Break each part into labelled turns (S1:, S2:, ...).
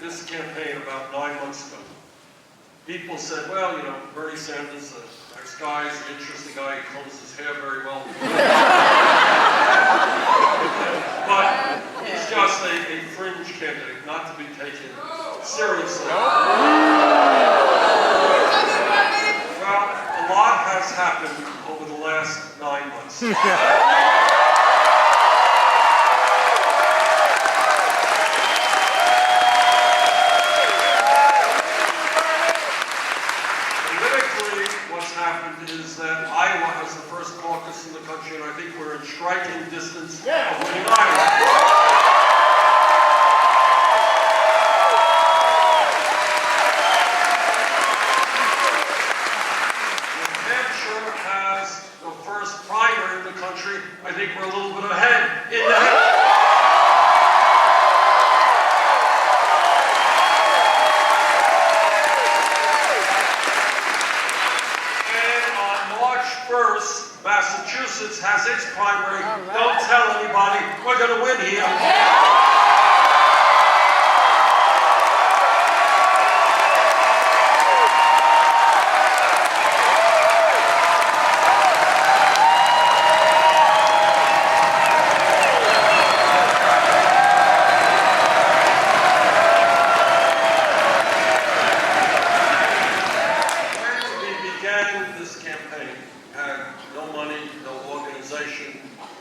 S1: this campaign about 9 months ago, people said, well, you know, Bernie Sanders, nice guy, he's an interesting guy, he combs his hair very well. But he's just a fringe candidate, not to be taken seriously. Well, a lot has happened over the last 9 months. Is that Iowa has the first caucus in the country, and I think we're in striking distance of winning Iowa. New Hampshire has the first primary in the country. I think we're a little bit ahead in that. Massachusetts has its primary. Right. Don't tell anybody. We're going to win here. New When we began this campaign, had no money, no organization,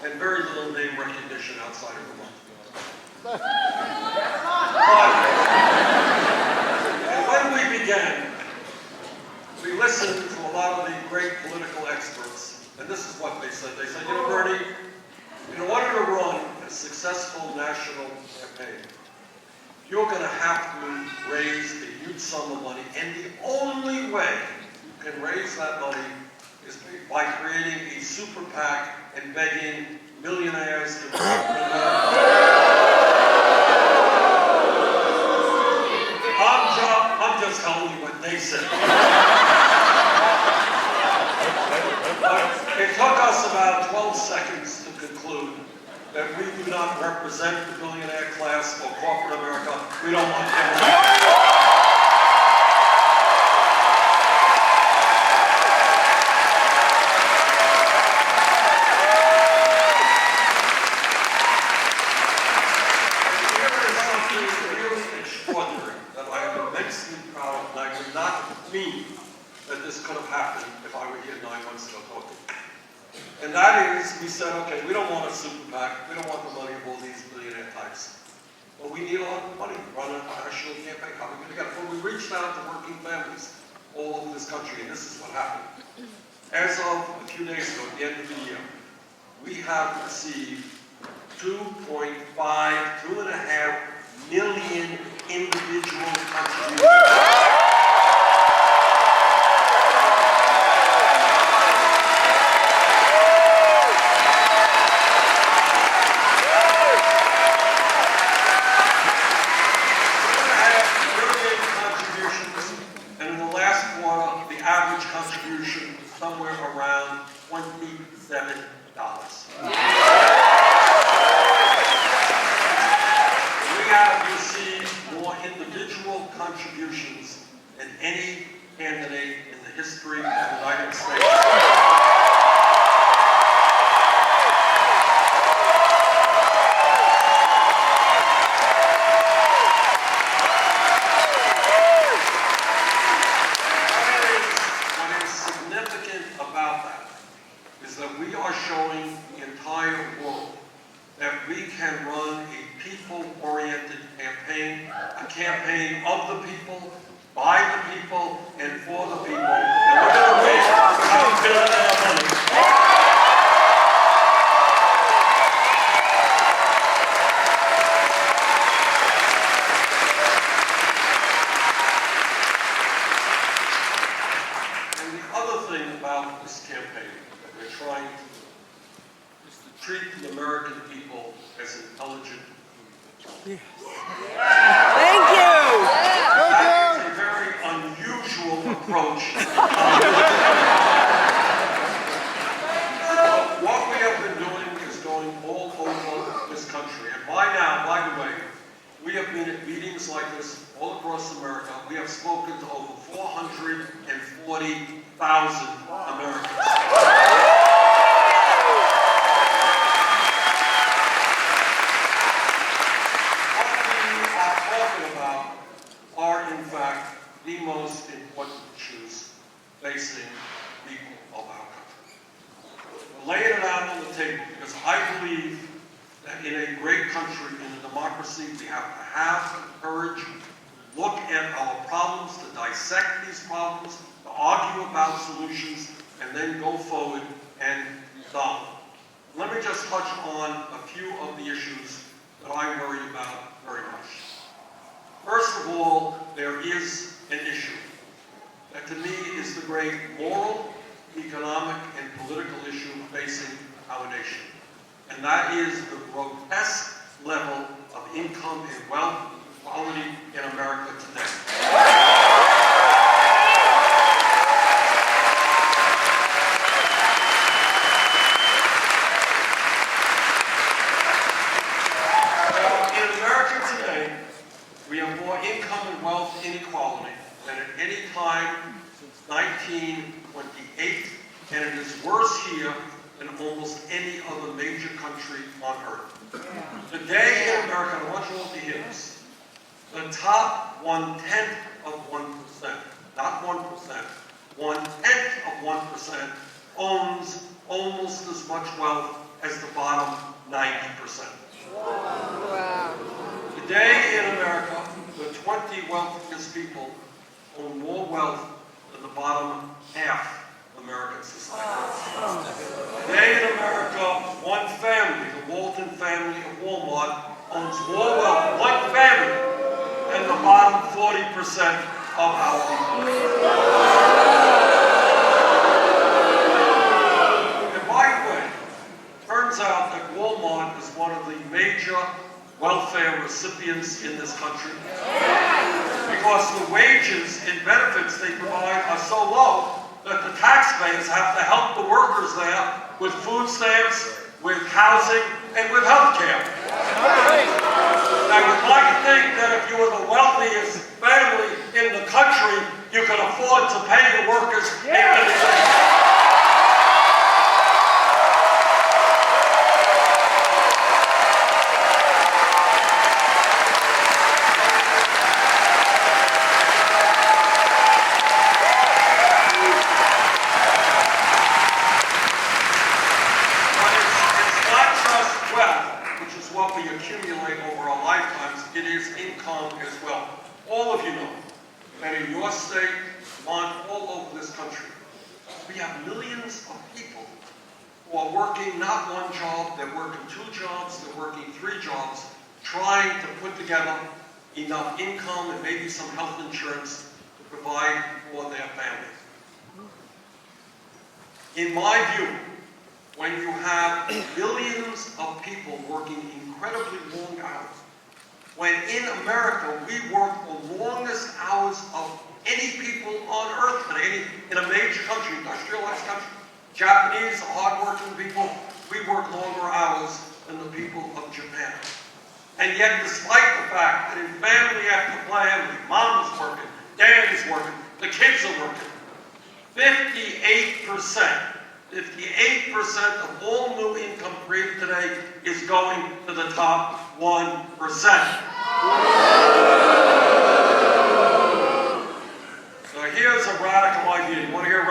S1: and very little name recognition outside of Vermont. And when we began, we listened to a lot of the great political experts, and this is what they said. They said, you know, Bernie, in order to run a successful national campaign, you're going to have to raise a huge sum of money, and the only way you can raise that money is by creating a super PAC and begging millionaires to I'm just telling you what they said. But it took us about 12 seconds to conclude that we do not represent the billionaire class or corporate America. We don't want them. That this could have happened if I were here 9 months ago talking. And that is, we said, okay, we don't want a super PAC, we don't want the money of all these billionaire types. But we need a lot of money to run a national campaign. How are we going to get it? Well, we reached out to working families all over this country, and this is what happened. As of a few days ago, at the end of the year, we have received 2.5 million individual contributions. Contribution somewhere around $27. We have received more individual contributions than any candidate in the history of the United States. We are showing the entire world that we can run a people-oriented campaign, a campaign of the people, by the people, and for the people. And we're going to raise $5 billion money. And the other thing about this campaign that we're trying to treat the American people as intelligent humans.
S2: Thank you!
S1: That is a very unusual approach. What we have been doing is going all over this country. And by now, by the way, we have been at meetings like this all across America. We have spoken to over 440,000 Americans. What we are talking about are, in fact, the most important issues facing people of our country. We're laying it out on the table because I believe that in a great country, in a democracy, we have to have the courage to look at our problems, to dissect these problems, to argue about solutions, and then go forward and resolve them. Let me just touch on a few of the issues that I worry about very much. First of all, there is an issue that to me is the great moral, economic, and political issue facing our nation. And that is the grotesque level of income and wealth equality in America today. In America today, we have more income and wealth inequality than at any time since 1928, and it is worse here than almost any other major country on earth. Today in America, I want you all to hear this, the top 1/10 of 1%, not 1%, 1/10 of 1% owns almost as much wealth as the bottom 90%.
S2: Wow.
S1: Today in America, the 20 wealthiest people own more wealth than the bottom half of American society. Today in America, one family, the Walton family of Walmart, owns more wealth, one family, than the bottom 40% of our people. And by the way, turns out that Walmart is one of the major welfare recipients in this country because the wages and benefits they provide are so low that the taxpayers have to help the workers there with food stamps, with housing, and with health care. I would like to think that if you were the wealthiest family in the country, you could afford to pay the workers into the state. What we accumulate over our lifetimes, it is income as well. All of you know that in your state, all over this country, we have millions of people who are working not one job, they're working 2 jobs, they're working 3 jobs, trying to put together enough income and maybe some health insurance to provide for their families. In my view, when you have millions of people working incredibly long hours, when in America we work the longest hours of any people on earth today, in a major country, industrialized country, Japanese, hardworking people, we work longer hours than the people of Japan. And yet, despite the fact that in family after family, mom is working, dad is working, the kids are working, 58% of all new income created today is going to the top 1%. So here's a radical idea. You want to hear a